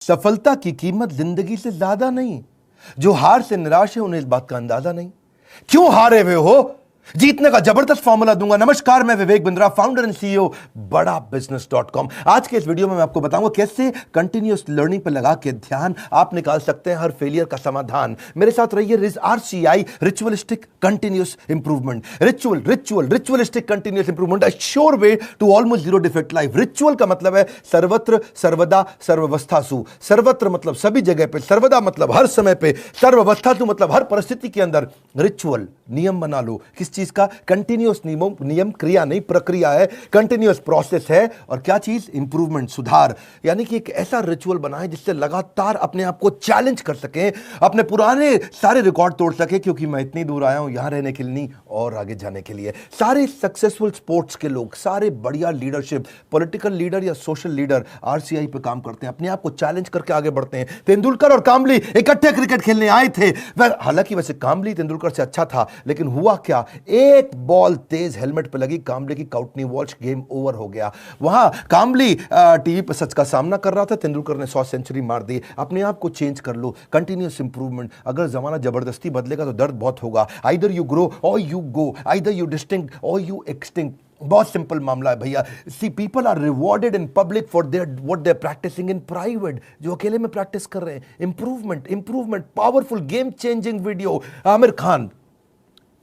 सफलता की कीमत जिंदगी से ज्यादा नहीं। जो हार से निराश है उन्हें इस बात का अंदाजा नहीं। क्यों हारे हुए हो? जीतने का जबरदस्त फॉर्मूला दूंगा। नमस्कार, मैं Vivek Bindra, founder and CEO बड़ा बिजनेस.com। आज के इस वीडियो में मैं आपको बताऊंगा कैसे कंटिन्यूअस लर्निंग पर लगा के ध्यान आप निकाल सकते हैं हर फेलियर का समाधान। मेरे साथ रहिए। RCI, ritualistic continuous improvement. Ritualistic continuous improvement, a sure way to almost zero defect life. Ritual का मतलब है सर्वत्र, सर्वदा, सर्वावस्थासु। सर्वत्र मतलब सभी जगह पे, सर्वदा मतलब हर समय पे, सर्वावस्थासु मतलब हर परिस्थिति के अंदर। रिचुअल नियम बना लो। किस चीज का? कंटिन्यूअस नियम, क्रिया नहीं प्रक्रिया है, कंटिन्यूअस प्रोसेस है। और क्या चीज? इंप्रूवमेंट, सुधार। यानी कि एक ऐसा रिचुअल बनाएं जिससे लगातार अपने आप को चैलेंज कर सकें, अपने पुराने सारे रिकॉर्ड तोड़ सके। क्योंकि मैं इतनी दूर आया हूं यहां रहने के लिए नहीं, और आगे जाने के लिए। सारे सक्सेसफुल स्पोर्ट्स के लोग, सारे बढ़िया लीडरशिप, पॉलिटिकल लीडर या सोशल लीडर RCI पे काम करते हैं, अपने आप को चैलेंज करके आगे बढ़ते हैं। तेंदुलकर और कामली इकट्ठे क्रिकेट खेलने आए थे। हालांकि वैसे कामली तेंदुलकर से अच्छा था, लेकिन हुआ क्या? एक बॉल तेज हेलमेट पे लगी, कामले की काउट नहीं वॉच, गेम ओवर हो गया। वहां कामली टीवी पर सच का सामना कर रहा था, तेंदुलकर ने 100 सेंचुरी मार दी। अपने आप को चेंज कर लो, कंटिन्यूअस इंप्रूवमेंट। अगर जमाना जबरदस्ती बदलेगा तो दर्द बहुत होगा। Either you grow or you go, either you distinct or you extinct. बहुत सिंपल मामला है भैया। See people are rewarded in public for their what they are practising in private. जो अकेले में प्रैक्टिस कर रहे हैं, improvement, powerful game changing video. Aamir Khan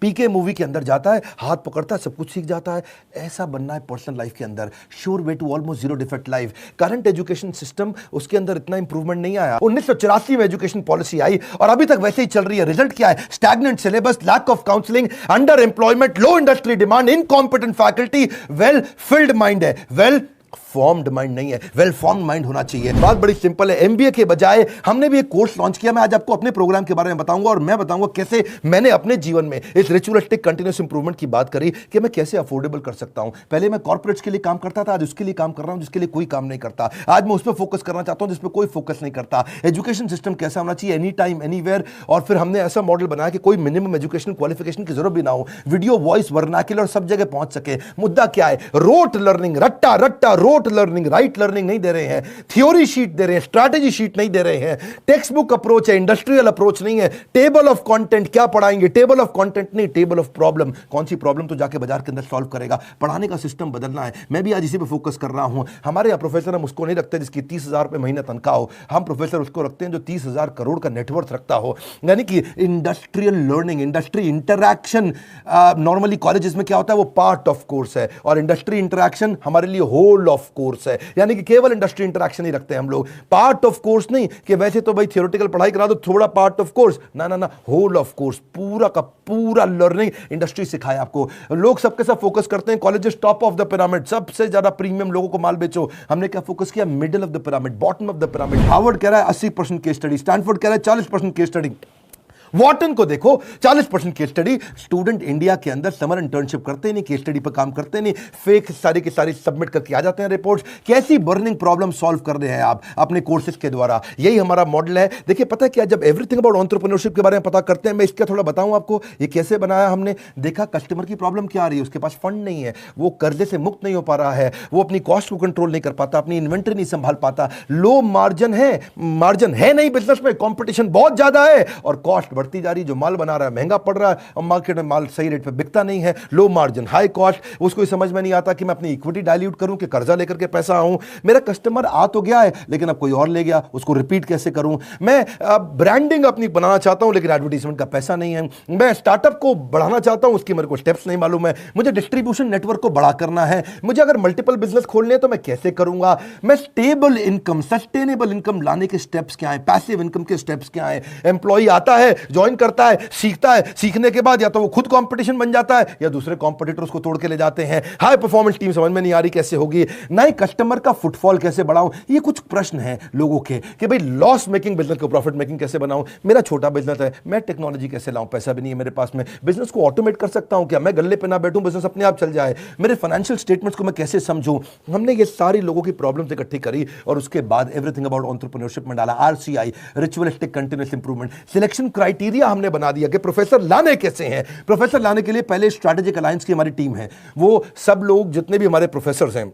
PK movie के अंदर जाता है, हाथ पकड़ता है, सब कुछ सीख जाता है। ऐसा बनना है पर्सनल लाइफ के अंदर। Sure way to almost zero defect life. Current education system, उसके अंदर इतना इंप्रूवमेंट नहीं आया। 1984 में एजुकेशन पॉलिसी आई और अभी तक वैसे ही चल रही है। रिजल्ट क्या है? Stagnant syllabus, lack of counselling, under employment, low industry demand, incompetent faculty. Well filled mind है, वेल फॉर्म्ड माइंड नहीं है। वेल फॉर्म्ड माइंड होना चाहिए। बात बड़ी सिंपल है। MBA के बजाय हमने भी एक कोर्स लॉन्च किया। मैं आज आपको अपने प्रोग्राम के बारे में बताऊंगा और मैं बताऊंगा कैसे मैंने अपने जीवन में इस रिचुअलिस्टिक कंटिन्यूअस इंप्रूवमेंट की बात करी कि मैं कैसे अफोर्डेबल कर सकता हूं। पहले मैं कॉर्पोरेट्स के लिए काम करता था, आज उसके लिए काम कर रहा हूं जिसके लिए कोई काम नहीं करता। आज मैं उस पर फोकस करना चाहता हूं जिस पर कोई फोकस नहीं करता। एजुकेशन सिस्टम कैसा होना चाहिए? Any time anywhere. और फिर हमने ऐसा मॉडल बनाया कि कोई मिनिमम एजुकेशन क्वालिफिकेशन की जरूरत भी ना हो। वीडियो, वॉइस, वर्नाक्युलर सब जगह पहुंच सके। मुद्दा क्या है? रोट लर्निंग, रट्टा रोट लर्निंग, राइट लर्निंग नहीं दे रहे हैं। थ्योरी शीट दे रहे हैं, स्ट्रैटेजी शीट नहीं दे रहे हैं। टेक्स्ट बुक अप्रोच है, इंडस्ट्रियल अप्रोच नहीं है। टेबल ऑफ कंटेंट क्या पढ़ाएंगे? टेबल ऑफ कंटेंट नहीं, टेबल ऑफ प्रॉब्लम। कौन सी प्रॉब्लम तो जाके बाजार के अंदर सॉल्व करेगा। पढ़ाने का सिस्टम बदलना है। मैं भी आज इसी पे फोकस कर रहा हूं। हमारे यहाँ प्रोफेसर हम उसको नहीं रखते जिसकी 30,000 रुपए महीने तनख्वाह हो। हम प्रोफेसर उसको रखते हैं जो 30,000 करोड़ का नेटवर्थ रखता हो। यानी कि industrial learning, industry interaction. Normally colleges में क्या होता है? वो पार्ट ऑफ कोर्स है, और इंडस्ट्री इंटरैक्शन हमारे लिए होल ऑफ कोर्स है। यानी कि केवल इंडस्ट्री इंटरैक्शन ही रखते हैं हम लोग। पार्ट ऑफ कोर्स नहीं कि वैसे तो भाई थियोरेटिकल पढ़ाई करा दो, थोड़ा पार्ट ऑफ कोर्स। ना, होल ऑफ कोर्स, पूरा का पूरा लर्निंग इंडस्ट्री सिखाए आपको। लोग सबके सब फोकस करते हैं colleges top of the pyramid, सबसे ज्यादा प्रीमियम लोगों को माल बेचो। हमने क्या फोकस किया? Middle of the pyramid, bottom of the pyramid. Harvard कह रहा है 80% केस स्टडी, स्टैनफोर्ड कह रहा है 40% केस स्टडी। वॉटन को देखो 40% केस स्टडी। स्टूडेंट इंडिया के अंदर समर इंटर्नशिप करते नहीं, केस स्टडी पर काम करते नहीं, फेक सारी की सारी सबमिट करके आ जाते हैं रिपोर्ट्स। कैसी बर्निंग प्रॉब्लम सॉल्व कर रहे हैं आप अपने कोर्सेज के द्वारा? यही हमारा मॉडल है। देखिए पता है क्या, जब एवरीथिंग अबाउट एंटरप्रेन्योरशिप के बारे में पता करते हैं, मैं इसका थोड़ा बताऊं आपको ये कैसे बनाया हमने। देखा कस्टमर की प्रॉब्लम क्या आ रही है, उसके पास फंड नहीं है, वो कर्जे से मुक्त नहीं हो पा रहा है, वो अपनी कॉस्ट को कंट्रोल नहीं कर पाता, अपनी इन्वेंटरी नहीं संभाल पाता, लो मार्जिन है नहीं बिजनेस में, कॉम्पिटिशन बहुत ज्यादा है और कॉस्ट बढ़ती जा रही है। जो माल बना रहा है महंगा पड़ रहा है और मार्केट में माल सही रेट पे बिकता नहीं है। Low margin, high cost. उसको समझ में नहीं आता कि मैं अपनी इक्विटी डाइल्यूट करूं कि कर्जा लेकर के पैसा आऊं। मेरा कस्टमर आ तो गया है लेकिन अब कोई और ले गया, उसको रिपीट कैसे करूं। मैं ब्रांडिंग अपनी बनाना चाहता हूं लेकिन एडवर्टाइजमेंट का पैसा नहीं है। मैं स्टार्टअप को बढ़ाना चाहता हूं, उसकी मेरे को स्टेप्स नहीं मालूम है। मुझे डिस्ट्रीब्यूशन नेटवर्क को बड़ा करना है। मुझे अगर मल्टीपल बिजनेस खोलने हैं तो मैं कैसे करूंगा। मैं स्टेबल इनकम, सस्टेनेबल इनकम लाने के स्टेप्स क्या है, पैसिव इनकम के स्टेप्स क्या है। एम्प्लॉय आता है, ज्वाइन करता है, सीखता है, सीखने के बाद या तो वो खुद कंपटीशन बन जाता है या दूसरे कंपटीटर उसको तोड़ के ले जाते हैं। हाई परफॉर्मेंस टीम समझ में नहीं आ रही कैसे होगी। नए कस्टमर का फुटफॉल कैसे बढ़ाऊं, ये कुछ प्रश्न हैं लोगों के कि भाई लॉस मेकिंग बिजनेस को प्रॉफिट मेकिंग कैसे बनाऊं। मेरा छोटा बिजनेस है, मैं टेक्नोलॉजी कैसे लाऊं, पैसा भी नहीं है मेरे पास में। बिजनेस को ऑटोमेट कर सकता हूं क्या, मैं गल्ले पे ना बैठूं, बिजनेस अपने आप चल जाए। मेरे फाइनेंशियल स्टेटमेंट्स को मैं कैसे समझूं। हमने ये सारी लोगों की प्रॉब्लम्स इकट्ठी करी और उसके बाद एवरीथिंग अबाउट एंटरप्रेन्योरशिप में डाला। RCI, ritualistic continuous improvement. Selection criteria हमने बना दिया कि प्रोफेसर लाने कैसे हैं। प्रोफेसर लाने के लिए पहले स्ट्रैटेजिक अलायंस की हमारी टीम है। वो सब लोग जितने भी हमारे प्रोफेसर हैं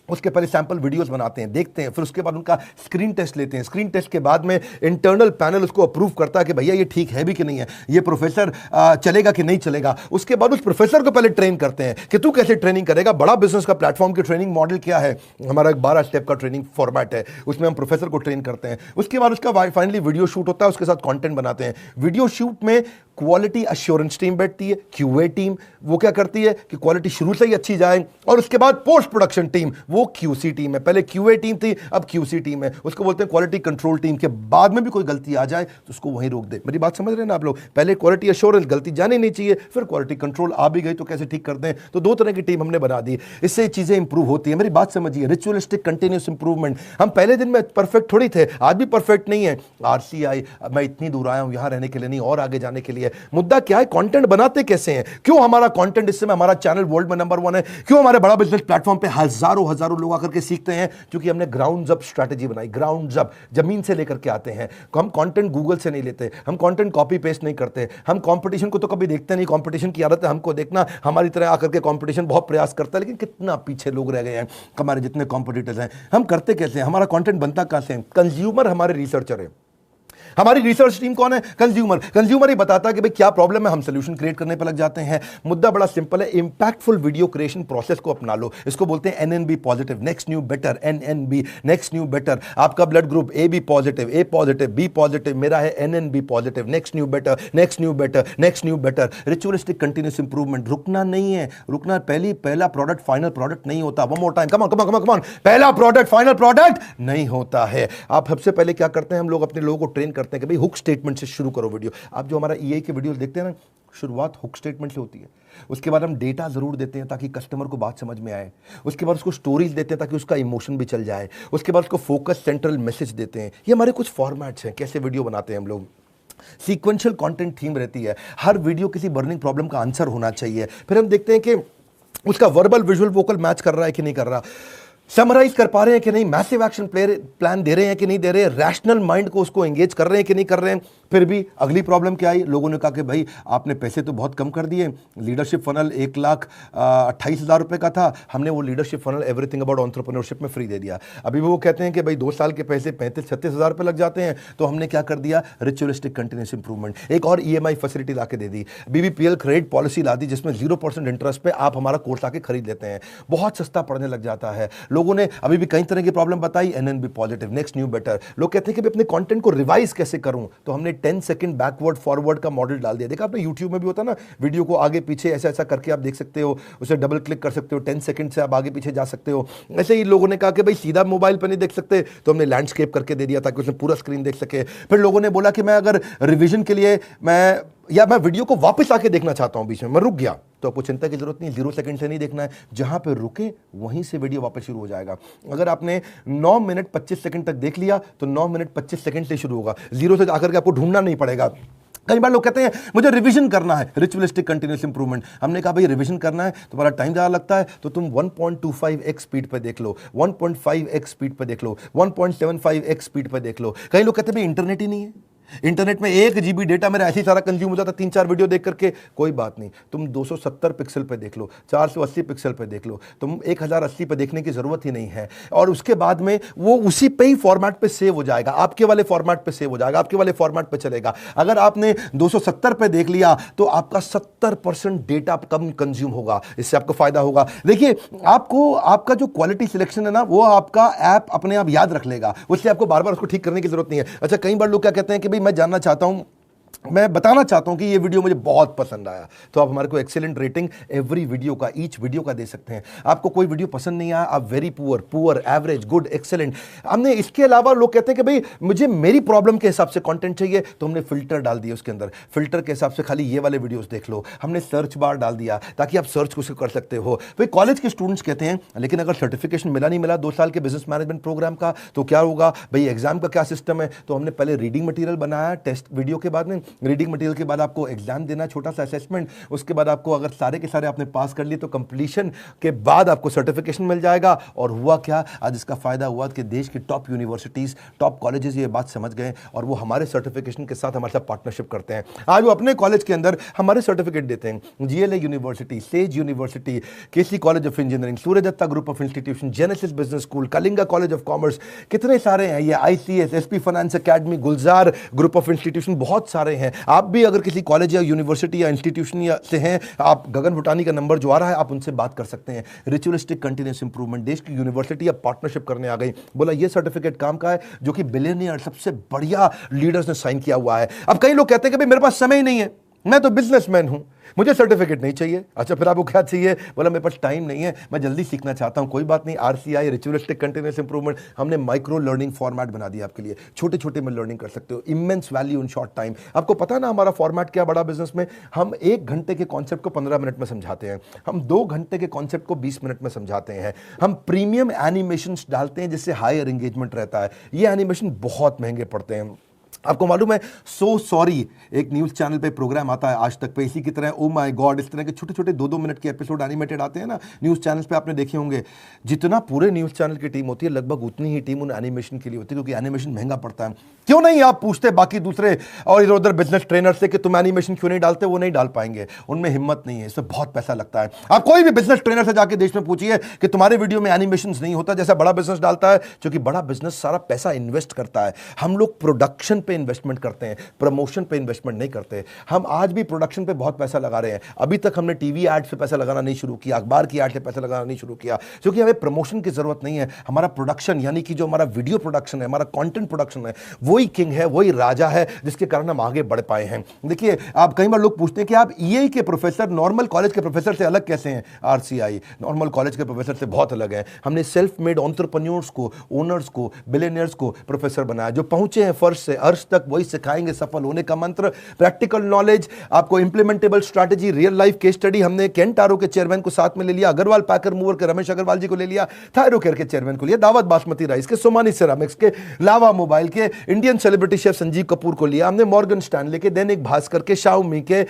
उसके पहले सैंपल वीडियोस बनाते हैं, देखते हैं, फिर उसके बाद उनका स्क्रीन टेस्ट लेते हैं। स्क्रीन टेस्ट के बाद में इंटरनल पैनल उसको अप्रूव करता है कि भैया ये ठीक है भी कि नहीं है, ये प्रोफेसर चलेगा कि नहीं चलेगा। उसके बाद उस प्रोफेसर को पहले ट्रेन करते हैं कि तू कैसे ट्रेनिंग करेगा। बड़ा बिजनेस का प्लेटफॉर्म की ट्रेनिंग मॉडल क्या है, हमारा एक 12 स्टेप का ट्रेनिंग फॉर्मेट है, उसमें हम प्रोफेसर को ट्रेन करते हैं। उसके बाद उसका फाइनली वीडियो शूट होता है, उसके साथ कंटेंट बनाते हैं। वीडियो शूट में क्वालिटी अश्योरेंस टीम बैठती है, क्यूए टीम, वो क्या करती है कि क्वालिटी शुरू से ही अच्छी जाए। और उसके बाद पोस्ट प्रोडक्शन टीम, वो क्यूसी टीम है। पहले क्यूए टीम थी, अब क्यूसी टीम है। उसको बोलते हैं क्वालिटी कंट्रोल टीम। के बाद में भी कोई गलती आ जाए तो उसको वहीं रोक दे। मेरी बात समझ रहे हैं ना आप लोग? पहले क्वालिटी अश्योरेंस, गलती जानी नहीं चाहिए, फिर क्वालिटी कंट्रोल आ भी गई तो कैसे ठीक करते हैं। तो दो तरह की टीम हमने बना दी, इससे चीजें इंप्रूव होती है। मेरी बात समझिए, रिचुअलिस्टिक कंटिन्यूस इंप्रूवमेंट। हम पहले दिन में परफेक्ट थोड़ी थे, आज भी परफेक्ट नहीं है। आरसीआई, मैं इतनी दूर आया हूं यहां रहने के लिए नहीं, और आगे जाने के लिए। मुद्दा क्या है, कंटेंट बनाते कैसे हैं। क्यों हमारा कंटेंट, इस समय हमारा चैनल वर्ल्ड में नंबर 1 है। क्यों हमारे बड़ा बिजनेस प्लेटफॉर्म पे हजारों लोग आकर के सीखते हैं, क्योंकि हमने ग्राउंड अप स्ट्रेटजी बनाई। ग्राउंड अप, जमीन से लेकर के आते हैं। हम कंटेंट गूगल से नहीं लेते, हम कंटेंट कॉपी पेस्ट नहीं करते, हम कंपटीशन को तो कभी देखते नहीं। कंपटीशन की आदत है हमको देखना, हमारी तरह आकर के कंपटीशन बहुत प्रयास करता है, लेकिन कितना पीछे लोग रह गए हैं हमारे जितने कॉम्पिटिटर्स हैं। हम करते कैसे हैं, हमारा कंटेंट बनता कैसे है। कंज्यूमर हमारे रिसर्चर है। हमारी रिसर्च टीम कौन है? कंज्यूमर। कंज्यूमर ही बताता है कि भाई क्या प्रॉब्लम है, हम सोल्यूशन क्रिएट करने पर लग जाते हैं। मुद्दा बड़ा सिंपल है, इंपैक्टफुल वीडियो क्रिएशन प्रोसेस को अपना लो। इसको बोलते हैं NNB positive, next new better. NNB, next new better. आपका blood group A B positive, A positive, B positive, मेरा है NNB positive. Next new better, next new better, next new better. Ritualistic continuous improvement. रुकना नहीं है, रुकना। पहला product final product नहीं होता। One more time, come on come on come on. पहला प्रोडक्ट फाइनल प्रोडक्ट नहीं होता है। आप सबसे पहले क्या करते हैं, हम लोग अपने लोगों को ट्रेन करते हैं कि भाई हुक स्टेटमेंट से शुरू करो वीडियो। आप जो हमारा ईए के वीडियो देखते हैं ना, शुरुआत हुक स्टेटमेंट से होती है। उसके बाद हम डेटा जरूर देते हैं ताकि कस्टमर को बात समझ में आए। उसके बाद उसको स्टोरीज देते हैं ताकि उसका इमोशन भी चल जाए। उसके बाद उसको फोकस सेंट्रल मैसेज देते हैं। ये हमारे कुछ फॉर्मेट्स हैं कैसे वीडियो बनाते हैं हम लोग। सीक्वेंशियल कंटेंट थीम रहती है, हर वीडियो किसी बर्निंग प्रॉब्लम का आंसर होना चाहिए। फिर हम देखते हैं कि उसका वर्बल विजुअल वोकल मैच कर रहा है कि नहीं कर रहा, समराइज कर पा रहे हैं कि नहीं, मैसिव एक्शन प्लान दे रहे हैं कि नहीं दे रहे, रैशनल माइंड को उसको एंगेज कर रहे हैं कि नहीं कर रहे हैं। फिर भी अगली प्रॉब्लम क्या आई, लोगों ने कहा कि भाई आपने पैसे तो बहुत कम कर दिए। लीडरशिप फनल 1,28,000 रुपए का था, हमने वो leadership funnel everything about entrepreneurship में फ्री दे दिया। अभी वो कहते हैं कि भाई 2 साल के पैसे 35-36 हज़ार रुपए लग जाते हैं। तो हमने क्या कर दिया, रिचुअलिस्टिक कंटिन्यूस इंप्रूवमेंट। एक और ईएमआई फैसिलिटी ला के दे दी, बीबीपीएल क्रेडिट पॉलिसी ला दी, जिसमें 0% इंटरेस्ट पे आप हमारा कोर्स आके खरीद लेते हैं। बहुत सस्ता पड़ने लग जाता है। लोगों ने अभी भी कई तरह की प्रॉब्लम बताई, NNB positive, next new better. लोग कहते हैं कि अपने कंटेंट को रिवाइज कैसे करूं, तो हमने 10 सेकंड बैकवर्ड फॉरवर्ड का मॉडल डाल दिया। देखा आपने यूट्यूब में भी होता है ना, वीडियो को आगे पीछे ऐसा ऐसा करके आप देख सकते हो, उसे डबल क्लिक कर सकते हो, 10 सेकंड से आप आगे पीछे जा सकते हो। ऐसे ही लोगों ने कहा कि भाई सीधा मोबाइल पर नहीं देख सकते, तो हमने लैंडस्केप करके दे दिया ताकि उसमें पूरा स्क्रीन देख सके। फिर लोगों ने बोला कि मैं अगर रिवीजन के लिए मैं वीडियो को वापस आके देखना चाहता हूं, बीच में मैं रुक गया, तो आपको चिंता की जरूरत नहीं, 0 सेकंड से नहीं देखना है, जहां पे रुके वहीं से वीडियो वापस शुरू हो जाएगा। अगर आपने 9 मिनट 25 सेकंड तक देख लिया तो 9 मिनट 25 सेकंड से शुरू होगा, 0 से आकर के आपको ढूंढना नहीं पड़ेगा। कई बार लोग कहते हैं मुझे रिवीजन करना है, रिचुअलिस्टिक कंटिन्यूस इंप्रूवमेंट। हमने कहा भाई रिवीजन करना है, तुम्हारा टाइम ज़्यादा लगता है तो तुम 1.25x स्पीड पे देख लो, 1.5x स्पीड पे देख लो, 1.75x स्पीड पे देख लो। कई लोग कहते हैं भाई इंटरनेट ही नहीं है, इंटरनेट में 1 GB डेटा मेरा ऐसे ही सारा कंज्यूम हो जाता 3-4 वीडियो देख करके। कोई बात नहीं, तुम 270 पिक्सल पे देख लो, 480 पिक्सल पे देख लो, तुम 1080 पे देखने की जरूरत ही नहीं है। और उसके बाद में वो उसी पे ही फॉर्मेट पे सेव हो जाएगा, आपके वाले फॉर्मेट पे सेव हो जाएगा, आपके वाले फॉर्मेट पे चलेगा। अगर आपने 270 पे देख लिया तो आपका 70% डेटा कम कंज्यूम होगा, इससे आपको फायदा होगा। देखिए आपको आपका जो क्वालिटी सिलेक्शन है ना, वो आपका ऐप अपने आप याद रख लेगा, उससे आपको बार बार उसको ठीक करने की जरूरत नहीं है। अच्छा, कई बार लोग क्या कहते हैं कि मैं जानना चाहता हूं, मैं बताना चाहता हूं कि ये वीडियो मुझे बहुत पसंद आया, तो आप हमारे को एक्सीलेंट रेटिंग एवरी वीडियो का, ईच वीडियो का दे सकते हैं। आपको कोई वीडियो पसंद नहीं आया, आप very poor, average, good, excellent. हमने इसके अलावा लोग कहते हैं कि भाई मुझे मेरी प्रॉब्लम के हिसाब से कंटेंट चाहिए, तो हमने फिल्टर डाल दिया उसके अंदर, फिल्टर के हिसाब से खाली ये वाले वीडियोस देख लो। हमने सर्च बार डाल दिया ताकि आप सर्च को कर सकते हो। भाई कॉलेज के स्टूडेंट्स कहते हैं लेकिन अगर सर्टिफिकेशन मिला नहीं मिला 2 साल के बिजनेस मैनेजमेंट प्रोग्राम का, तो क्या होगा भाई, एग्जाम का क्या सिस्टम है। तो हमने पहले रीडिंग मटेरियल बनाया टेस्ट वीडियो के बाद में, रीडिंग मटेरियल के बाद आपको एग्जाम देना, छोटा सा असेसमेंट, उसके बाद आपको अगर सारे के सारे आपने पास कर लिए तो कंप्लीशन के बाद आपको सर्टिफिकेशन मिल जाएगा। और हुआ क्या, आज इसका फायदा हुआ कि देश की टॉप यूनिवर्सिटीज, टॉप कॉलेजेस ये बात समझ गए और वो हमारे सर्टिफिकेशन के साथ हमारे साथ पार्टनरशिप करते हैं। आज वो अपने कॉलेज के अंदर हमारे सर्टिफिकेट देते हैं। GLA university, Sage university, KC college of engineering, Surya Datta group of institution, Genesis business school, Kalinga college of commerce, कितने सारे हैं ये, ICS, SP finance academy, Gulzar group of institution, बहुत सारे हैं। आप भी अगर किसी कॉलेज या यूनिवर्सिटी या इंस्टीट्यूशन से हैं, आप गगन भुटानी का नंबर जो आ रहा है आप उनसे बात कर सकते हैं। रिचुअलिस्टिक कंटिन्यूस इंप्रूवमेंट, देश की यूनिवर्सिटी अब पार्टनरशिप करने आ गई, बोला ये सर्टिफिकेट काम का है जो कि बिलियनियर सबसे बढ़िया लीडर्स ने साइन किया हुआ है। अब कई लोग कहते हैं कि भाई मेरे पास समय ही नहीं है, मैं तो बिजनेसमैन हूं, मुझे सर्टिफिकेट नहीं चाहिए। अच्छा फिर आपको क्या चाहिए, बोला मेरे पास टाइम नहीं है, मैं जल्दी सीखना चाहता हूं। कोई बात नहीं, आरसीआई, रिचुअलिस्टिक कंटिन्यूअस इंप्रूवमेंट, हमने माइक्रो लर्निंग फॉर्मेट बना दिया आपके लिए, छोटे छोटे में लर्निंग कर सकते हो, immense value in short time. आपको पता है ना हमारा फॉर्मेट क्या, बड़ा बिजनेस में हम 1 घंटे के कॉन्सेप्ट को 15 मिनट में समझाते हैं, हम 2 घंटे के कॉन्सेप्ट को 20 मिनट में समझाते हैं, हम प्रीमियम एनिमेशन डालते हैं जिससे हायर एंगेजमेंट रहता है। ये एनिमेशन बहुत महंगे पड़ते हैं। आपको मालूम है, सो सॉरी एक न्यूज चैनल पे प्रोग्राम आता है आज तक पे, इसी की तरह ओ माय गॉड, इस तरह के छोटे छोटे 2-2 मिनट के एपिसोड एनिमेटेड आते हैं ना न्यूज चैनल्स पे, आपने देखे होंगे। जितना पूरे न्यूज चैनल की टीम होती है लगभग उतनी ही टीम उन एनिमेशन के लिए होती है, क्योंकि एनिमेशन महंगा पड़ता है। क्यों नहीं आप पूछते बाकी दूसरे और इधर उधर बिजनेस ट्रेनर से कि तुम एनिमेशन क्यों नहीं डालते, वो नहीं डाल पाएंगे, उनमें हिम्मत नहीं है, इसमें बहुत पैसा लगता है। आप कोई भी बिजनेस ट्रेनर से जाके देश में पूछिए कि तुम्हारे वीडियो में एनिमेशन नहीं होता जैसा बड़ा बिजनेस डालता है, क्योंकि बड़ा बिजनेस सारा पैसा इन्वेस्ट करता है। हम लोग प्रोडक्शन पे इन्वेस्टमेंट करते हैं, प्रमोशन पे इन्वेस्टमेंट नहीं करते। हम आज भी प्रोडक्शन पे बहुत पैसा लगा रहे हैं, अभी तक हमने टीवी एड से पैसा लगाना नहीं शुरू किया, अखबार की एड से पैसा लगाना नहीं शुरू किया, क्योंकि हमें प्रमोशन की जरूरत नहीं है। हमारा प्रोडक्शन यानी कि जो हमारा वीडियो प्रोडक्शन है, हमारा कंटेंट प्रोडक्शन है, वही किंग है, वही राजा है, जिसके कारण हम आगे बढ़ पाए हैं। देखिए, आप कई बार लोग पूछते हैं कि आप ईए के प्रोफेसर नॉर्मल कॉलेज के प्रोफेसर से अलग कैसे हैं। आरसीआई नॉर्मल कॉलेज के प्रोफेसर से बहुत अलग है। हमने सेल्फ मेड एंटरप्रेन्योर्स को, ओनर्स को, बिलियनियर्स को प्रोफेसर बनाया, जो पहुंचे हैं फर्श से अर्श तक, वही सिखाएंगे सफल होने का मंत्र। प्रैक्टिकल नॉलेज, आपको implementable strategy, real life case study. हमने केंटारो के चेयरमैन को साथ में ले लिया, अग्रवाल पैकर मूवर के रमेश अग्रवाल जी को ले लिया, थायरोकेयर के चेयरमैन को लिया, दावत बासमती राइस के, सोमानी सिरामिक्स के, लावा मोबाइल के, Indian celebrity chef Sanjeev Kapoor को लिया हमने, मॉर्गन स्टैनले के, दैनिक भास्कर के, शाओमी के,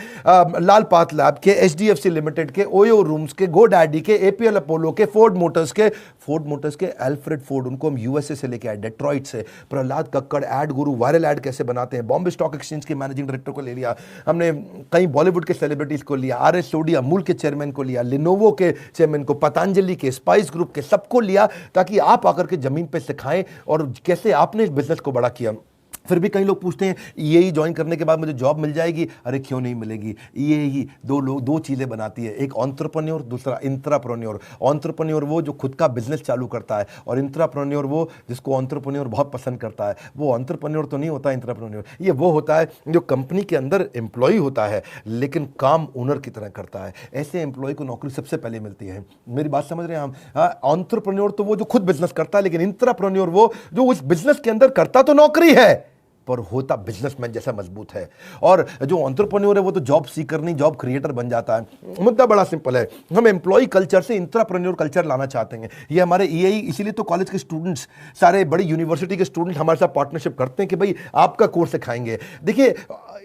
लाल पाथ लैब के, एचडीएफसी लिमिटेड के, ओयो रूम्स के, गो डैडी के, एपीएल अपोलो के, फोर्ड मोटर्स के, एल्फ्रेड फोर्ड, उनको हम यूएसए से लेके आए, डेट्रॉइट से। प्रहलाद कक्कड़, एड गुरु, वायरल एड कैसे बनाते हैं, बॉम्बे स्टॉक एक्सचेंज के मैनेजिंग डायरेक्टर को ले लिया हमने, कई बॉलीवुड के सेलिब्रिटीज को लिया, आरएस सोडी अमूल के चेयरमैन को लिया, लिनोवो के चेयरमैन को, पतंजलि के, स्पाइस ग्रुप के, सबको लिया, ताकि आप आकर के जमीन पे सिखाएं और कैसे आपने इस बिजनेस को बड़ा किया। फिर भी कई लोग पूछते हैं ईएई ज्वाइन करने के बाद मुझे जॉब मिल जाएगी। अरे क्यों नहीं मिलेगी। ईएई दो चीज़ें बनाती है, एक एंटरप्रेन्योर, दूसरा इंट्राप्रेन्योर। एंटरप्रेन्योर वो जो खुद का बिजनेस चालू करता है, और इंट्राप्रेन्योर वो जिसको एंटरप्रेन्योर बहुत पसंद करता है। वो एंटरप्रेन्योर तो नहीं होता इंट्राप्रेन्योर, ये वो होता है जो कंपनी के अंदर एम्प्लॉय होता है लेकिन काम ओनर की तरह करता है। ऐसे एम्प्लॉय को नौकरी सबसे पहले मिलती है। मेरी बात समझ रहे हैं हम। एंटरप्रेन्योर तो वो जो खुद बिजनेस करता है, लेकिन इंट्राप्रेन्योर वो जो उस बिजनेस के अंदर करता तो नौकरी है पर होता बिजनेसमैन जैसा मजबूत है। और जो एंटरप्रेन्योर है वो तो जॉब सीकर नहीं, जॉब क्रिएटर बन जाता है। मुद्दा बड़ा सिंपल है, हम एम्प्लॉय कल्चर से इंट्राप्रेन्योर कल्चर लाना चाहते हैं। ये हमारे ईएई, इसीलिए तो कॉलेज के स्टूडेंट्स, सारे बड़ी यूनिवर्सिटी के स्टूडेंट हमारे साथ पार्टनरशिप करते हैं कि भाई आपका कोर्स सिखाएंगे। देखिए,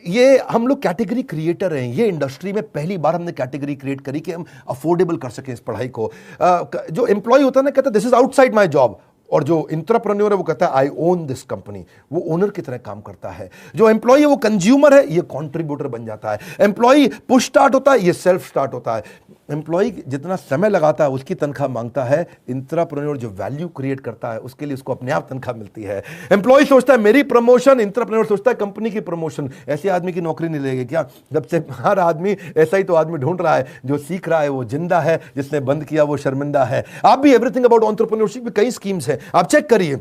ये हम लोग कैटेगरी क्रिएटर हैं। ये इंडस्ट्री में पहली बार हमने कैटेगरी क्रिएट करी कि हम अफोर्डेबल कर सकें इस पढ़ाई को। जो एम्प्लॉय होता है ना, कहता है this is outside my job, और जो इंट्राप्रेन्योर है वो कहता है आई ओन दिस कंपनी, वो ओनर की तरह काम करता है। जो एम्प्लॉय है वो कंज्यूमर है, ये कंट्रीब्यूटर बन जाता है। एम्प्लॉय पुश स्टार्ट होता है, ये सेल्फ स्टार्ट होता है। एम्प्लॉय जितना समय लगाता है उसकी तनख्वाह मांगता है। इंट्राप्रेन्योर जो वैल्यू क्रिएट करता है उसके लिए उसको अपने आप तनख्वाह मिलती है। एम्प्लॉय सोचता है मेरी प्रमोशन, इंट्राप्रेन्योर सोचता है कंपनी की प्रमोशन। ऐसे आदमी की नौकरी नहीं लगेगी क्या? जब से हर आदमी ऐसा ही तो आदमी ढूंढ रहा है, जो सीख रहा है वो जिंदा है, जिसने बंद किया वो शर्मिंदा है। आप भी एवरीथिंग अबाउट एंटरप्रेन्योरशिप में कई स्कीम्स हैं, आप चेक करिए।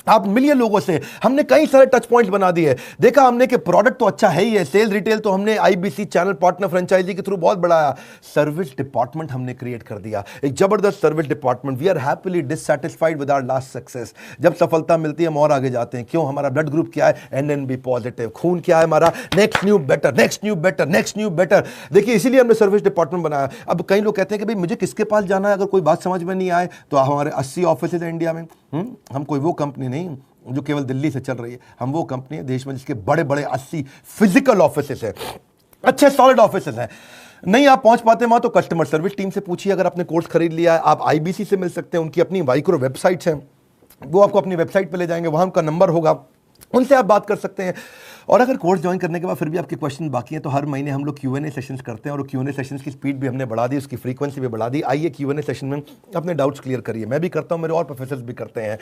आप मिलिए लोगों से, हमने कई सारे टच पॉइंट्स बना दिए। देखा हमने कि प्रोडक्ट तो अच्छा है ही है, सेल रिटेल तो हमने आईबीसी चैनल पार्टनर फ्रेंचाइजी के थ्रू बहुत बढ़ाया। सर्विस डिपार्टमेंट हमने क्रिएट कर दिया, एक जबरदस्त service department. We are happily dissatisfied with our last success. जब सफलता मिलती है हम और आगे जाते हैं। क्यों? हमारा ब्लड ग्रुप क्या है? NNB positive. खून क्या है हमारा? Next new better, next new better, next new better. देखिए, इसीलिए हमने सर्विस डिपार्टमेंट बनाया। अब कई लोग कहते हैं कि भाई मुझे किसके पास जाना है अगर कोई बात समझ में नहीं आए, तो हमारे 80 ऑफिस है इंडिया में। हम कोई वो कंपनी नहीं जो केवल दिल्ली से चल रही है। हम वो कंपनी है देश में जिसके बड़े बड़े 80 फिजिकल ऑफिसेस हैं, अच्छे सॉलिड ऑफिसेस हैं। नहीं आप पहुंच पाते वहां तो कस्टमर सर्विस टीम से पूछिए। अगर आपने कोर्स खरीद लिया है, आप आईबीसी से मिल सकते हैं, उनकी अपनी माइक्रो वेबसाइट्स हैं, वो आपको अपनी वेबसाइट पे ले जाएंगे, वहां उनका नंबर होगा, उनसे आप बात कर सकते हैं। और अगर कोर्स ज्वाइन करने के बाद फिर भी आपके क्वेश्चन बाकी हैं तो हर महीने हम लोग Q&A सेशंस करते हैं, और Q&A सेशंस की स्पीड भी हमने बढ़ा दी, उसकी फ्रीक्वेंसी भी बढ़ा दी। आइए Q&A सेशन में अपने डाउट्स क्लियर करिए। मैं भी करता हूं, मेरे और प्रोफेसर्स भी करते हैं।